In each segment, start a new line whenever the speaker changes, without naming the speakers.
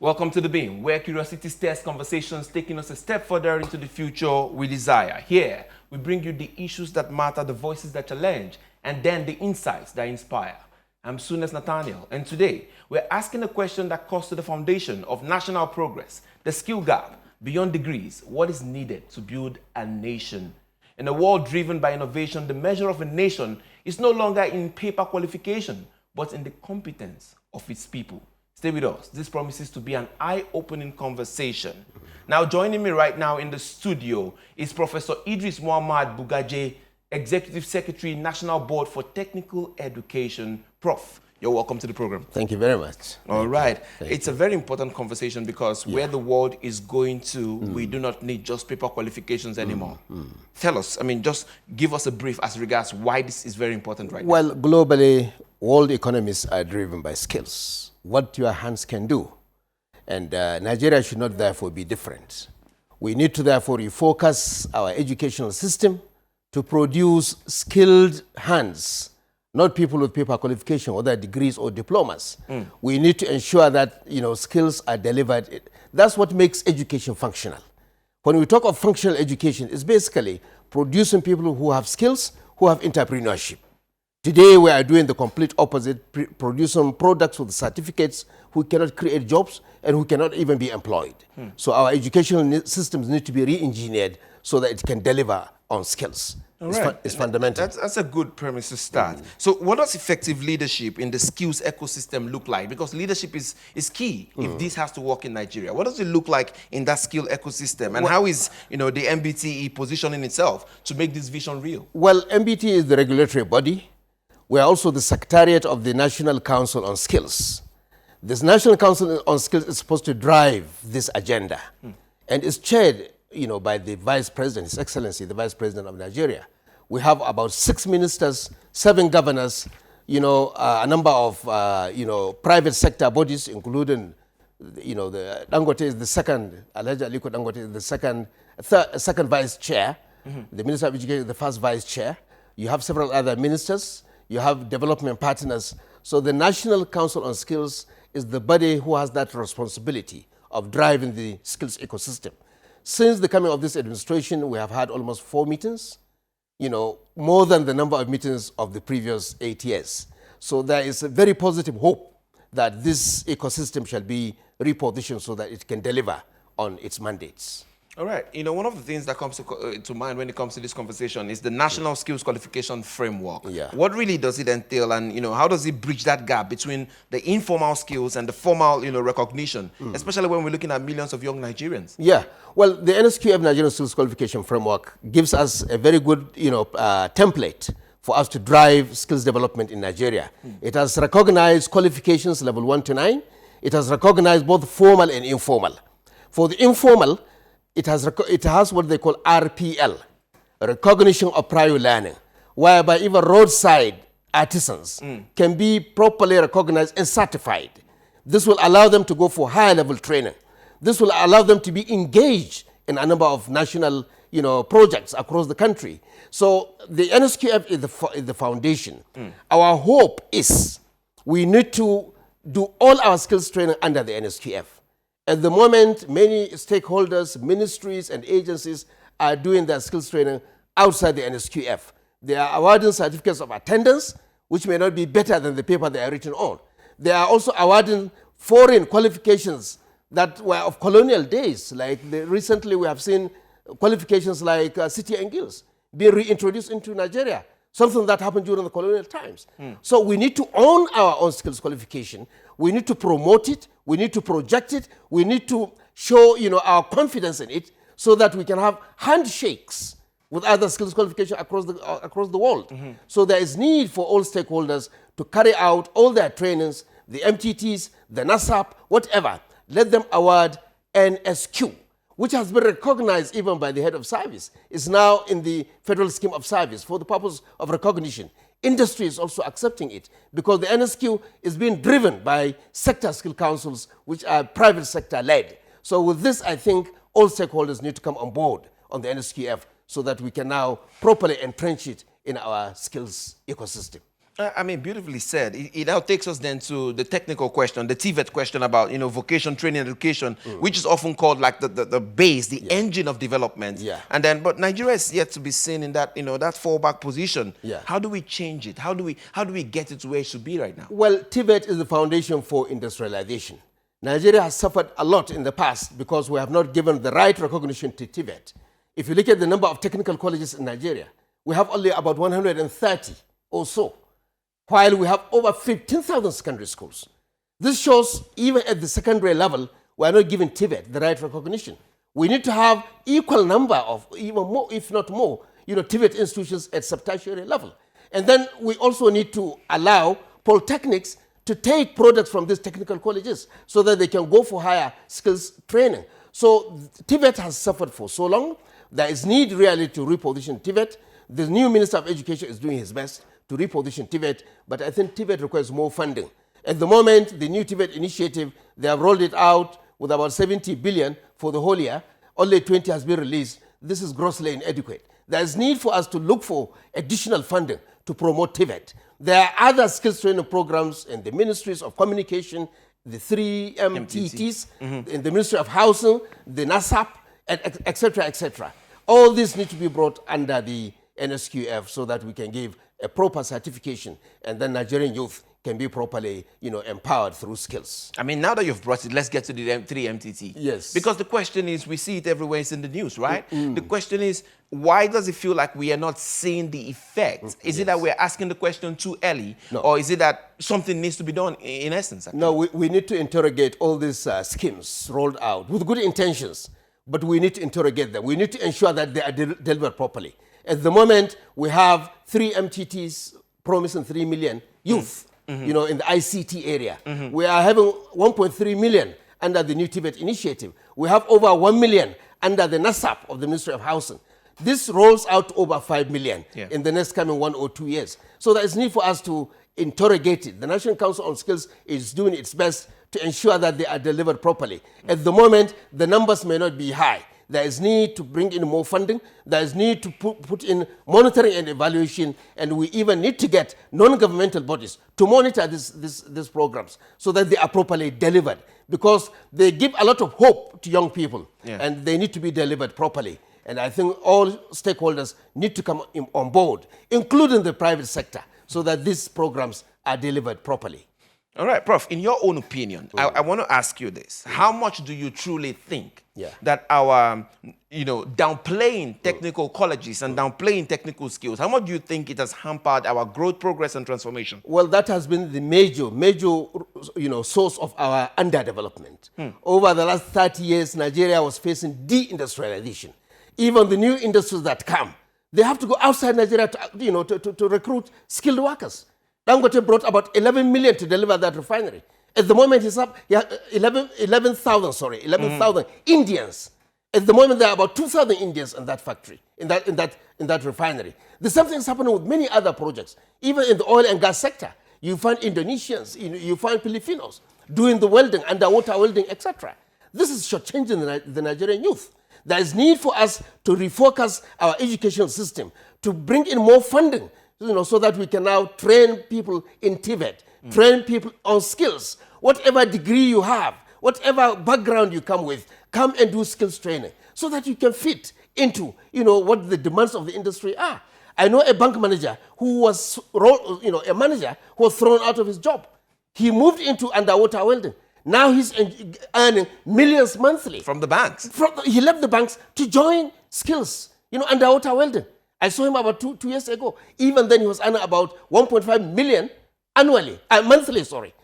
Welcome to The Beam, where curiosity stirs conversations, taking us a step further into the future we desire. Here, we bring you the issues that matter, the voices that challenge, and then the insights that inspire. I'm Sunes Nathaniel, and today, we're asking a question that calls to the foundation of national progress, the skill gap. Beyond degrees, what is needed to build a nation? In a world driven by innovation, the measure of a nation is no longer in paper qualification, but in the competence of its people. Stay with us. This promises to be an eye-opening conversation. Now, joining me right now in the studio is Professor Idris Muhammad Bugaje, Executive Secretary, National Board for Technical Education. Prof, you're welcome to the program.
Thank you very much.
All right. It's a very important conversation because where the world is going to, we do not need just paper qualifications anymore. Tell us, just give us a brief as regards why this is very important right now.
Well, globally, world economies are driven by skills, what your hands can do. And Nigeria should not therefore be different. We need to therefore refocus our educational system to produce skilled hands, not people with paper qualification, whether degrees or diplomas. We need to ensure that skills are delivered. That's what makes education functional. When we talk of functional education, it's basically producing people who have skills, who have entrepreneurship. Today, we are doing the complete opposite, producing products with certificates who cannot create jobs and who cannot even be employed. So our educational systems need to be re-engineered so that it can deliver on skills. It's fundamental.
That's a good premise to start. So what does effective leadership in the skills ecosystem look like? Because leadership is key if this has to work in Nigeria. What does it look like in that skill ecosystem? And how is the MBTE positioning itself to make this vision real?
Well, MBTE is the regulatory body. We are also the Secretariat of the National Council on Skills. This National Council on Skills is supposed to drive this agenda and is chaired by the Vice President, His Excellency, the Vice President of Nigeria. We have about 6 ministers, 7 governors, a number of, private sector bodies, including, the Dangote is the second, Alhaji Aliko Dangote is the second vice chair. The Minister of Education is the first vice chair. You have several other ministers. You have development partners. So the National Council on Skills is the body who has that responsibility of driving the skills ecosystem. Since the coming of this administration, we have had almost 4 meetings, more than the number of meetings of the previous 8 years. So there is a very positive hope that this ecosystem shall be repositioned so that it can deliver on its mandates.
All right. One of the things that comes to mind when it comes to this conversation is the National Skills Qualification Framework.
Yeah.
What really does it entail, and how does it bridge that gap between the informal skills and the formal, recognition, especially when we're looking at millions of young Nigerians?
Yeah. Well, the NSQF Nigerian Skills Qualification Framework gives us a very good, template for us to drive skills development in Nigeria. It has recognized qualifications level 1 to 9. It has recognized both formal and informal. For the informal, it has what they call RPL, recognition of prior learning, whereby even roadside artisans can be properly recognized and certified. This will allow them to go for higher level training. This will allow them to be engaged in a number of national projects across the country. So the NSQF is the foundation. Our hope is we need to do all our skills training under the NSQF. At the moment, many stakeholders, ministries, and agencies are doing their skills training outside the NSQF. They are awarding certificates of attendance, which may not be better than the paper they are written on. They are also awarding foreign qualifications that were of colonial days. Like recently, we have seen qualifications like City and Guilds being reintroduced into Nigeria, something that happened during the colonial times. So we need to own our own skills qualification. We need to promote it. We need to project it. We need to show, our confidence in it so that we can have handshakes with other skills qualification across the world. So there is need for all stakeholders to carry out all their trainings, the MTTs, the NASAP, whatever. Let them award NSQ, which has been recognized even by the head of service. It's now in the federal scheme of service for the purpose of recognition. Industry is also accepting it because the NSQ is being driven by sector skill councils, which are private sector led. So with this, I think all stakeholders need to come on board on the NSQF so that we can now properly entrench it in our skills ecosystem.
I mean, beautifully said. It now takes us then to the technical question, the TVET question about, vocation, training, education, which is often called like the base, the engine of development.
Yeah.
And then, but Nigeria is yet to be seen in that, that fallback position.
Yeah.
How do we change it? How do we get it to where it should be right now?
Well, TVET is the foundation for industrialization. Nigeria has suffered a lot in the past because we have not given the right recognition to TVET. If you look at the number of technical colleges in Nigeria, we have only about 130 or so, while we have over 15,000 secondary schools. This shows even at the secondary level, we are not giving TVET the right recognition. We need to have equal number of, even more, if not more, TVET institutions at sub-tertiary level. And then we also need to allow polytechnics to take products from these technical colleges so that they can go for higher skills training. So TVET has suffered for so long. There is need really to reposition TVET. The new Minister of Education is doing his best to reposition TVET, but I think TVET requires more funding. At the moment, the new TVET initiative, they have rolled it out with about 70 billion for the whole year. Only 20 has been released. This is grossly inadequate. There is need for us to look for additional funding to promote TVET. There are other skills training programs in the ministries of communication, the 3 MTTs, in the Ministry of Housing, the NASAP, etc., etc. All these need to be brought under the NSQF so that we can give a proper certification, and then Nigerian youth can be properly, empowered through skills.
I mean, now that you've brought it, let's get to the 3 MTT.
Yes.
Because the question is, we see it everywhere, it's in the news, right? The question is, why does it feel like we are not seeing the effect? Is it that we're asking the question too early?
No.
Or is it that something needs to be done in essence? Actually?
No, we need to interrogate all these schemes rolled out with good intentions, but we need to interrogate them. We need to ensure that they are delivered properly. At the moment, we have 3 MTTs promising 3 million youth, in the ICT area. We are having 1.3 million under the new TVET initiative. We have over 1 million under the NASAP of the Ministry of Housing. This rolls out to over 5 million in the next coming 1 or 2 years. So there is need for us to interrogate it. The National Council on Skills is doing its best to ensure that they are delivered properly. At the moment, the numbers may not be high. There is need to bring in more funding. There is need to put in monitoring and evaluation, and we even need to get non-governmental bodies to monitor these programs so that they are properly delivered, because they give a lot of hope to young people, and they need to be delivered properly. And I think all stakeholders need to come on board, including the private sector, so that these programs are delivered properly.
All right, Prof, in your own opinion, I want to ask you this. How much do you truly think that our, downplaying technical colleges and downplaying technical skills, how much do you think it has hampered our growth, progress, and transformation?
Well, that has been the major, source of our underdevelopment. Over the last 30 years, Nigeria was facing deindustrialization. Even the new industries that come, they have to go outside Nigeria to recruit skilled workers. Dangote brought about 11 million to deliver that refinery. At the moment, he's up 11,000 Indians. At the moment, there are about 2,000 Indians in that factory, in that refinery. The same thing is happening with many other projects. Even in the oil and gas sector, you find Indonesians, you find Filipinos doing the welding, underwater welding, etc. This is shortchanging the Nigerian youth. There is need for us to refocus our education system, to bring in more funding, so that we can now train people in TVET, train people on skills. Whatever degree you have, whatever background you come with, come and do skills training so that you can fit into, what the demands of the industry are. I know a bank manager who was, a manager who was thrown out of his job. He moved into underwater welding. Now he's earning millions monthly.
From the banks?
He left the banks to join skills, underwater welding. I saw him about two years ago. Even then, he was earning about 1.5 million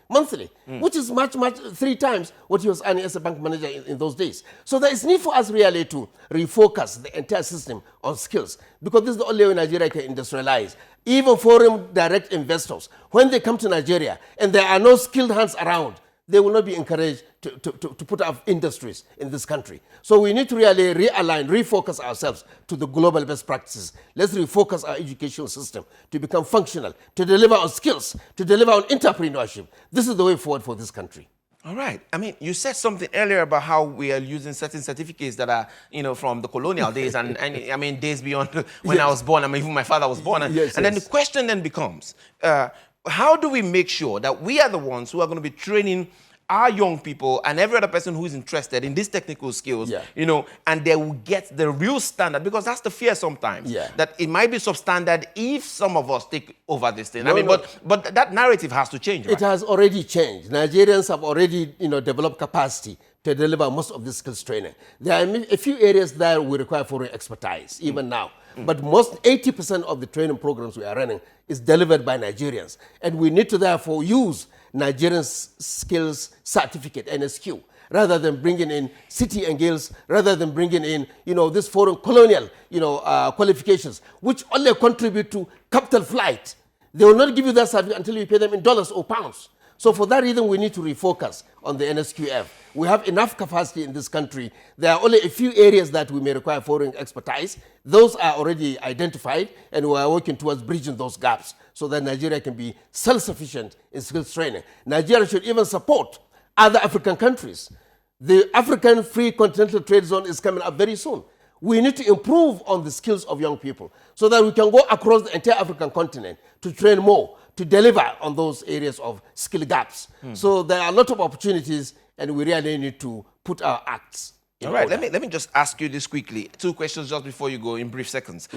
monthly, which is much, 3 times what he was earning as a bank manager in those days. So there is need for us really to refocus the entire system on skills, because this is the only way Nigeria can industrialize. Even foreign direct investors, when they come to Nigeria and there are no skilled hands around, they will not be encouraged to put up industries in this country. So we need to really realign, refocus ourselves to the global best practices. Let's refocus our educational system to become functional, to deliver on skills, to deliver on entrepreneurship. This is the way forward for this country.
All right. I mean, you said something earlier about how we are using certain certificates that are, from the colonial days and I mean, days beyond when I was born. I mean, even my father was born. And,
Yes,
and then the question then becomes, how do we make sure that we are the ones who are going to be training our young people and every other person who is interested in these technical skills, and they will get the real standard, because that's the fear sometimes, that it might be substandard if some of us take over this thing. But that narrative has to change, right?
It has already changed. Nigerians have already, developed capacity to deliver most of the skills training. There are a few areas that we require foreign expertise, even now. But most 80% of the training programs we are running is delivered by Nigerians. And we need to therefore use Nigerian skills certificate, NSQ, rather than bringing in city and guilds, rather than bringing in, this foreign colonial, qualifications, which only contribute to capital flight. They will not give you that certificate until you pay them in dollars or pounds. So for that reason, we need to refocus on the NSQF. We have enough capacity in this country. There are only a few areas that we may require foreign expertise. Those are already identified, and we are working towards bridging those gaps so that Nigeria can be self-sufficient in skills training. Nigeria should even support other African countries. The African Free Continental Trade Zone is coming up very soon. We need to improve on the skills of young people so that we can go across the entire African continent to train more, to deliver on those areas of skill gaps. So there are a lot of opportunities, and we really need to put our acts in
All right,
order.
let me just ask you this quickly. 2 questions just before you go in brief seconds.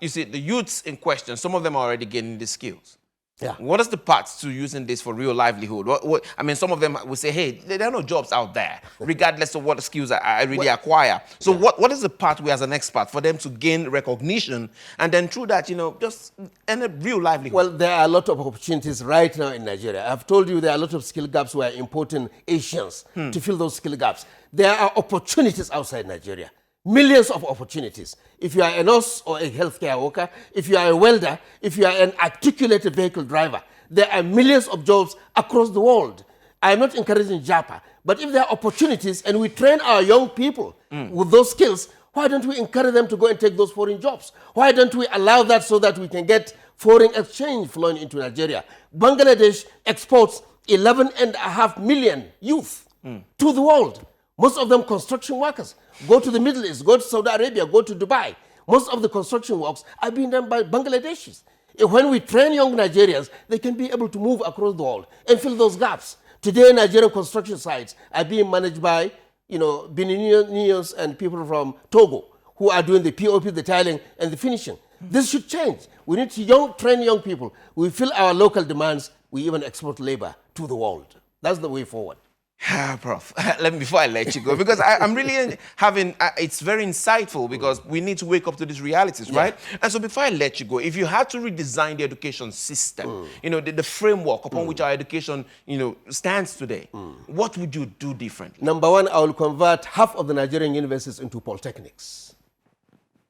You see, the youths in question, some of them are already gaining the skills.
Yeah.
What is the path to using this for real livelihood? I mean, some of them will say, hey, there are no jobs out there, regardless of what skills I really acquire. So what is the pathway as an expert for them to gain recognition and then through that, just end a real livelihood?
Well, there are a lot of opportunities right now in Nigeria. I've told you there are a lot of skill gaps. We are importing Asians to fill those skill gaps. There are opportunities outside Nigeria. Millions of opportunities. If you are a nurse or a healthcare worker, if you are a welder, if you are an articulated vehicle driver, there are millions of jobs across the world. I'm not encouraging JAPA, but if there are opportunities and we train our young people with those skills, why don't we encourage them to go and take those foreign jobs? Why don't we allow that so that we can get foreign exchange flowing into Nigeria? Bangladesh exports 11.5 million youth to the world. Most of them construction workers. Go to the Middle East, go to Saudi Arabia, go to Dubai. Most of the construction works are being done by Bangladeshis. When we train young Nigerians, they can be able to move across the world and fill those gaps. Today, Nigerian construction sites are being managed by, Beninese and people from Togo who are doing the POP, the tiling, and the finishing. This should change. We need to train young people. We fill our local demands. We even export labor to the world. That's the way forward.
Prof, before I let you go, because I'm really having, it's very insightful because we need to wake up to these realities, right? And so before I let you go, if you had to redesign the education system, the framework upon which our education, stands today, what would you do differently?
Number one, I will convert half of the Nigerian universities into polytechnics.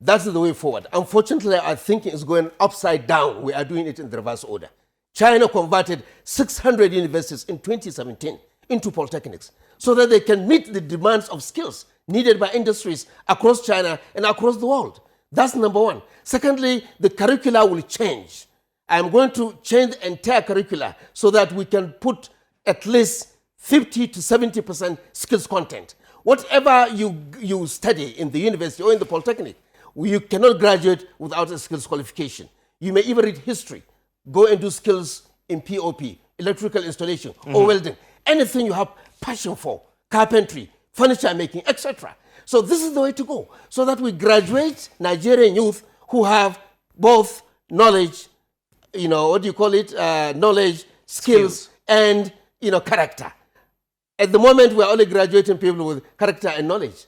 That's the way forward. Unfortunately, our thinking is going upside down. We are doing it in the reverse order. China converted 600 universities in 2017 into polytechnics so that they can meet the demands of skills needed by industries across China and across the world. That's number one. Secondly, the curricula will change. I'm going to change the entire curricula so that we can put at least 50 to 70% skills content. Whatever you study in the university or in the polytechnic, you cannot graduate without a skills qualification. You may even read history. Go and do skills in POP, electrical installation, or welding. Anything you have passion for, carpentry, furniture making, etc. So this is the way to go, so that we graduate Nigerian youth who have both knowledge, knowledge, skills, and, character. At the moment, we are only graduating people with character and knowledge.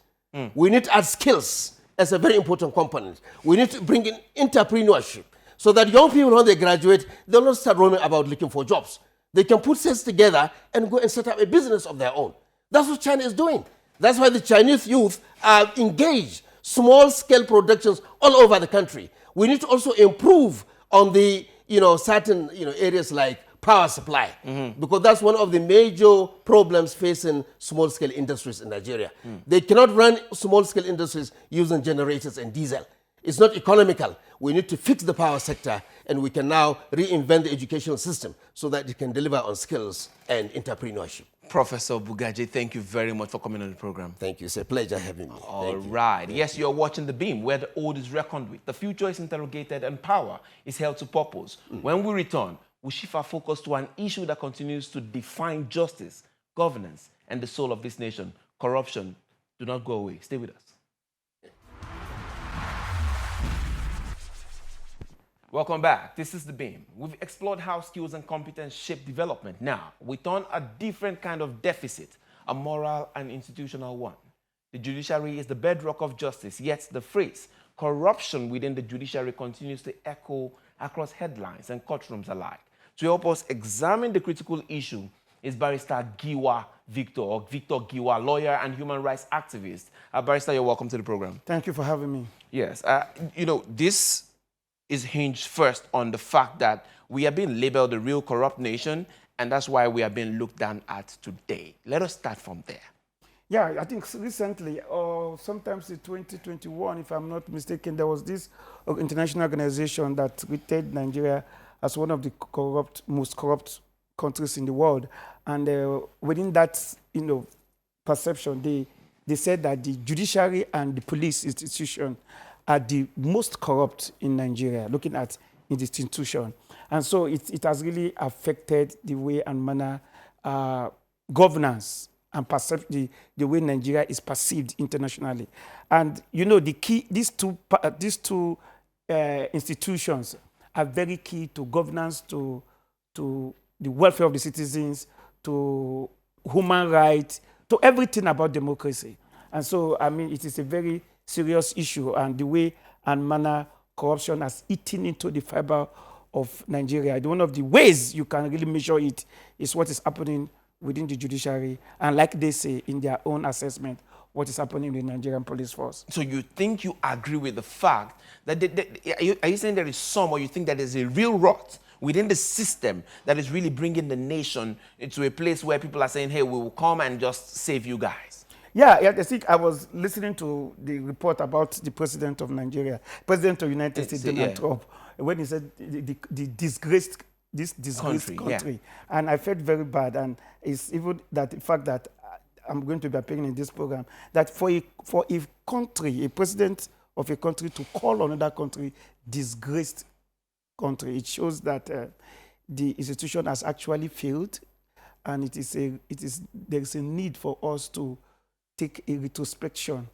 We need to add skills as a very important component. We need to bring in entrepreneurship so that young people, when they graduate, they'll not start roaming about looking for jobs. They can put sets together and go and set up a business of their own. That's what China is doing. That's why the Chinese youth are engaged, small-scale productions all over the country. We need to also improve on the, certain, areas like power supply, because that's one of the major problems facing small-scale industries in Nigeria. They cannot run small-scale industries using generators and diesel. It's not economical. We need to fix the power sector, and we can now reinvent the educational system so that it can deliver on skills and entrepreneurship.
Professor Bugaje, thank you very much for coming on the program.
Thank you. It's a pleasure having me.
All right. Yes, you're watching The Beam, where the old is reckoned with, the future is interrogated, and power is held to purpose. When we return, we shift our focus to an issue that continues to define justice, governance, and the soul of this nation, corruption. Do not go away. Stay with us. Welcome back. This is The Beam. We've explored how skills and competence shape development. Now, we turn a different kind of deficit, a moral and institutional one. The judiciary is the bedrock of justice, yet the phrase corruption within the judiciary continues to echo across headlines and courtrooms alike. To help us examine the critical issue is Barrister Giwa Victor, or Victor Giwa, lawyer and human rights activist. Barrister, you're welcome to the program.
Thank you for having me.
Yes. This is hinged first on the fact that we are being labeled a real corrupt nation, and that's why we are being looked down at today. Let us start from there.
Yeah, I think recently, or sometimes in 2021, if I'm not mistaken, there was this international organization that rated Nigeria as one of the most corrupt countries in the world. And within that, perception, they said that the judiciary and the police institution are the most corrupt in Nigeria, looking at the institution. And so it has really affected the way and manner governance and the way Nigeria is perceived internationally. And the key, these two institutions are very key to governance, to the welfare of the citizens, to human rights, to everything about democracy. And so, it is a very serious issue, and the way and manner corruption has eaten into the fiber of Nigeria. One of the ways you can really measure it is what is happening within the judiciary, and like they say in their own assessment, what is happening in the Nigerian police force.
So you think you agree with the fact that, are you saying there is some, or you think that there's a real rot within the system that is really bringing the nation into a place where people are saying, hey, we will come and just save you guys?
Yeah, I think I was listening to the report about the president of Nigeria, president of the United States, Donald Trump, when he said the disgraced country. Yeah. And I felt very bad. And it's even that the fact that I'm going to be appearing in this program, that for a country, a president of a country to call another country disgraced country, it shows that the institution has actually failed, and there is a need for us to take a retrospection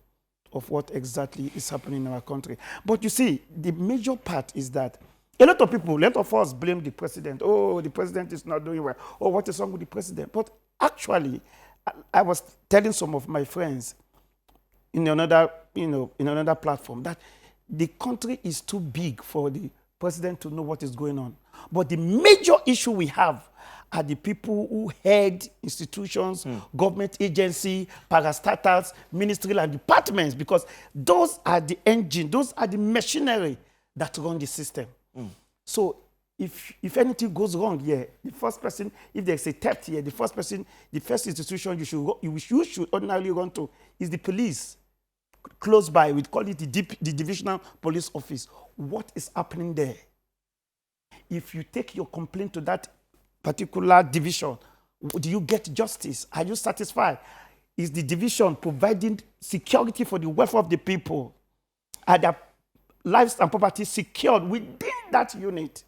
of what exactly is happening in our country. But you see, the major part is that a lot of us blame the president. Oh, the president is not doing well. Oh, what is wrong with the president? But actually, I was telling some of my friends in another platform that the country is too big for the president to know what is going on. But the major issue we have are the people who head institutions, government agency, parastatals, ministerial and departments, because those are the engine, those are the machinery that run the system. So if anything goes wrong here, the first person, if there's a theft here, the first institution you should ordinarily run to is the police. Close by, we call it the divisional police office. What is happening there? If you take your complaint to that particular division, do you get justice? Are you satisfied? Is the division providing security for the welfare of the people? Are their lives and property secured within that unit?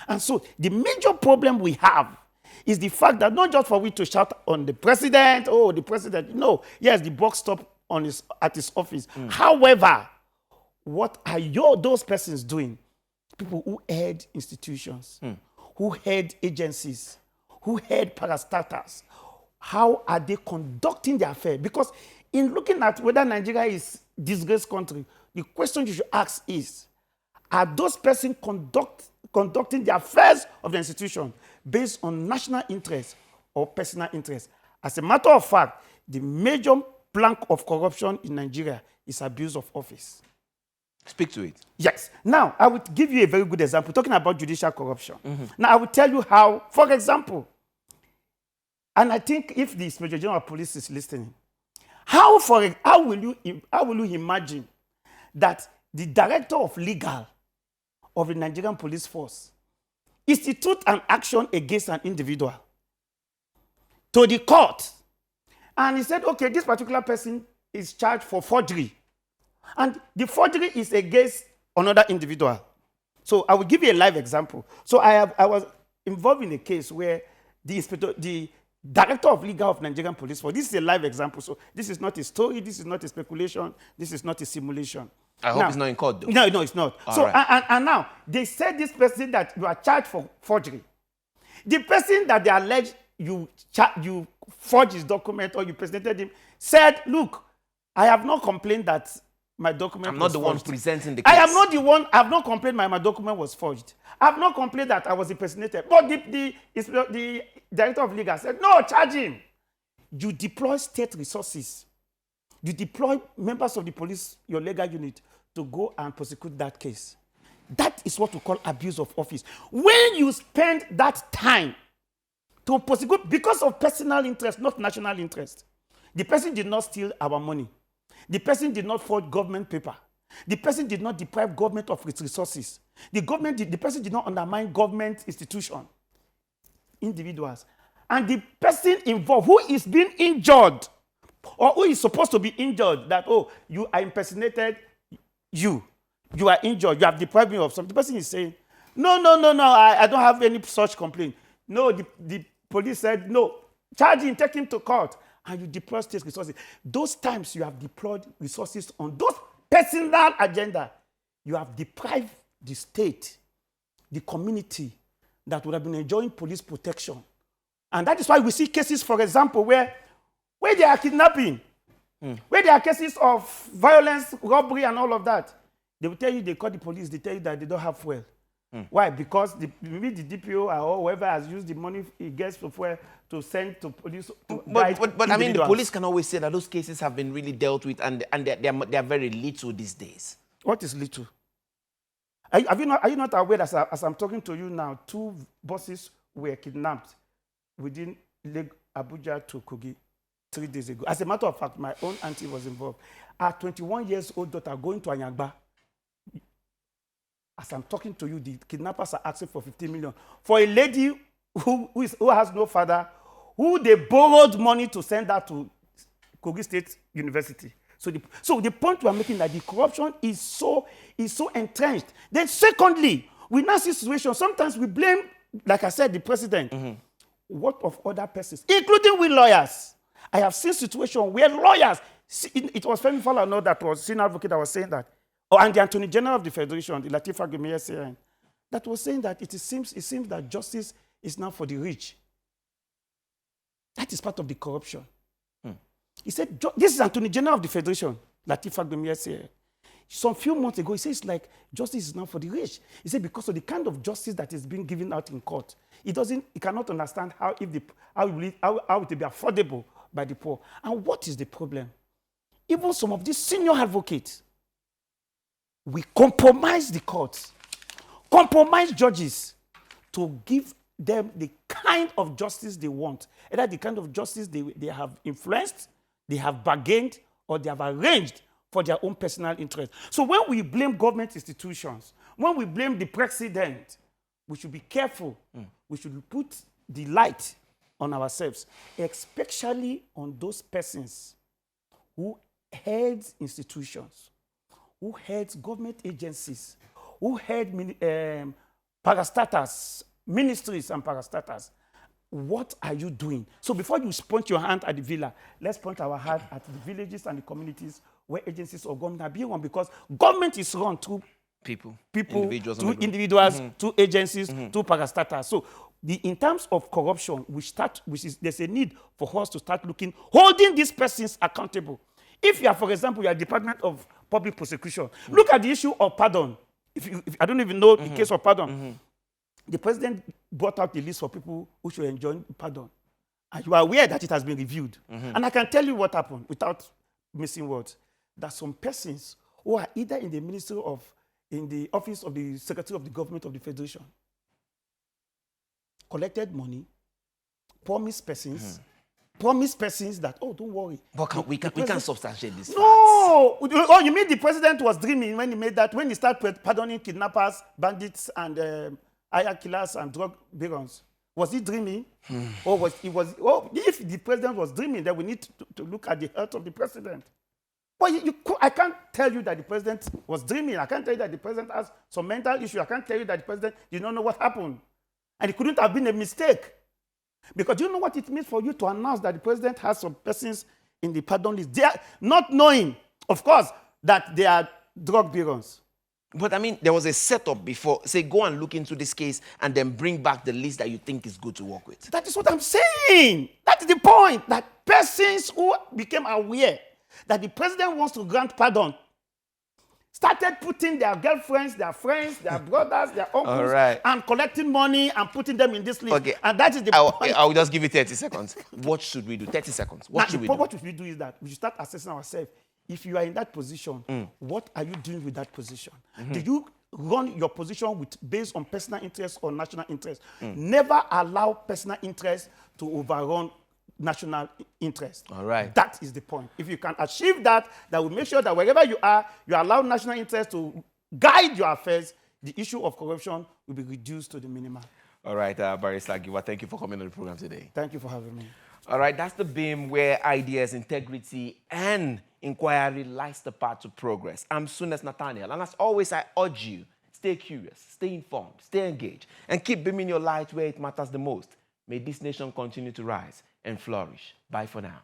And so the major problem we have is the fact that not just for we to shout on the president, oh, the president, no, yes, the buck stop at his office. However, what are those persons doing? People who head institutions, who head agencies, who head parastatals. How are they conducting their affairs? Because in looking at whether Nigeria is a disgraced country, the question you should ask is, are those persons conducting the affairs of the institution based on national interest or personal interest? As a matter of fact, the major plank of corruption in Nigeria is abuse of office.
Speak to it.
Yes. Now, I would give you a very good example, talking about judicial corruption. Now, I will tell you how, for example, and I think if the Inspector General of Police is listening, how will you imagine that the Director of Legal of the Nigerian Police Force institute an action against an individual to the court And he said, okay, this particular person is charged for forgery. And the forgery is against another individual. So I will give you a live example. So I was involved in a case where the director of legal of Nigerian Police Force, this is a live example. So this is not a story, this is not a speculation, this is not a simulation.
I hope it's not in court, though.
No, it's not.
All
so,
right.
and now, they said this person that you are charged for forgery. The person that they allege you forged his document or you presented him said, look, I have not complained that my document
I'm not the one
forged.
presenting the case.
I am not the one. I have not complained my document was forged. I have not complained that I was impersonated. But the director of legal said, no, charge him. You deploy state resources. You deploy members of the police, your legal unit, to go and prosecute that case. That is what we call abuse of office. When you spend that time to prosecute because of personal interest, not national interest, the person did not steal our money. The person did not forge government paper. The person did not deprive government of its resources. The person did not undermine government institution, individuals. And the person involved who is being injured or who is supposed to be injured that, oh, I impersonated you are injured, you have deprived me of something. The person is saying, no, I don't have any such complaint. No, the police said, no, charge him, take him to court. And you deploy state resources. Those times you have deployed resources on those personal agenda, you have deprived the state, the community that would have been enjoying police protection. And that is why we see cases, for example, where they are kidnapping, where there are cases of violence, robbery, and all of that. They will tell you they call the police, they tell you that they don't have fuel. Why? Because maybe the DPO or whoever has used the money he gets for fuel to send to police.
But I mean, the police can always say that those cases have been really dealt with and they're very little these days.
What is little? Are you not aware that as I'm talking to you now, 2 buses were kidnapped within Lake Abuja to Kogi 3 days ago? As a matter of fact, my own auntie was involved. Our 21-year-old daughter going to Anyagba. As I'm talking to you, the kidnappers are asking for 15 million for a lady who has no father, who they borrowed money to send her to Kogi State University. So the point we are making that the corruption is so entrenched. Then secondly, we now see situations. Sometimes we blame, like I said, the president. What of other persons, including we lawyers? I have seen situations where lawyers, it was Femi Falana that was senior advocate that was saying that, and the Attorney General of the Federation, the Lateef Agbemi, that was saying that it seems that justice is now for the rich. That is part of the corruption. He said, this is Attorney General of the Federation, Lateef Agbemi. Some few months ago, he says like justice is now for the rich. He said because of the kind of justice that is being given out in court, he cannot understand how it will be affordable by the poor. And what is the problem? Even some of these senior advocates, we compromise the courts, compromise judges to give them the kind of justice they want, either the kind of justice they have influenced, they have bargained, or they have arranged for their own personal interest. So when we blame government institutions, when we blame the president, we should be careful. We should put the light on ourselves, especially on those persons who head institutions, who head government agencies, who head parastatals, ministries and parastatals. What are you doing? So before you point your hand at the villa, let's point our hand at the villages and the communities where agencies of government are being run, because government is run through people, individuals, through agencies, through parastatals. So in terms of corruption, there's a need for us to start holding these persons accountable. If you are, for example, you are Department of Public Prosecution, look at the issue of pardon. If I don't even know the case of pardon. The president brought out the list for people who should enjoy pardon. And you are aware that it has been reviewed. And I can tell you what happened without missing words. That some persons who are either in the office of the Secretary of the Government of the Federation collected money, promised persons that, oh, don't worry.
But we can substantiate this.
No! Oh, you mean the president was dreaming when he made that, when he started pardoning kidnappers, bandits, and killers and drug barons? Was he dreaming? Or if the president was dreaming, then we need to look at the health of the president. But I can't tell you that the president was dreaming. I can't tell you that the president has some mental issue. I can't tell you that the president did not know what happened. And it couldn't have been a mistake. Because you know what it means for you to announce that the president has some persons in the pardon list? They are not knowing, of course, that they are drug barons.
But I mean, there was a setup before. Say, go and look into this case and then bring back the list that you think is good to work with.
That is what I'm saying. That is the point. That persons who became aware that the president wants to grant pardon started putting their girlfriends, their friends, their brothers, their uncles, and collecting money and putting them in this list.
Okay.
And that is the point.
I'll just give you 30 seconds. What should we do? 30 seconds. What should we do?
What we do is that we should start assessing ourselves. If you are in that position, what are you doing with that position? Do you run your position based on personal interest or national interest? Never allow personal interest to overrun national interest.
All right.
That is the point. If you can achieve that, that will make sure that wherever you are, you allow national interest to guide your affairs. The issue of corruption will be reduced to the minimum.
All right, Barrister Giwa, thank you for coming on the program today.
Thank you for having me.
All right, that's the beam where ideas, integrity, and inquiry lies the path to progress. I'm Sunes Nathaniel, and as always, I urge you, stay curious, stay informed, stay engaged, and keep beaming your light where it matters the most. May this nation continue to rise and flourish. Bye for now.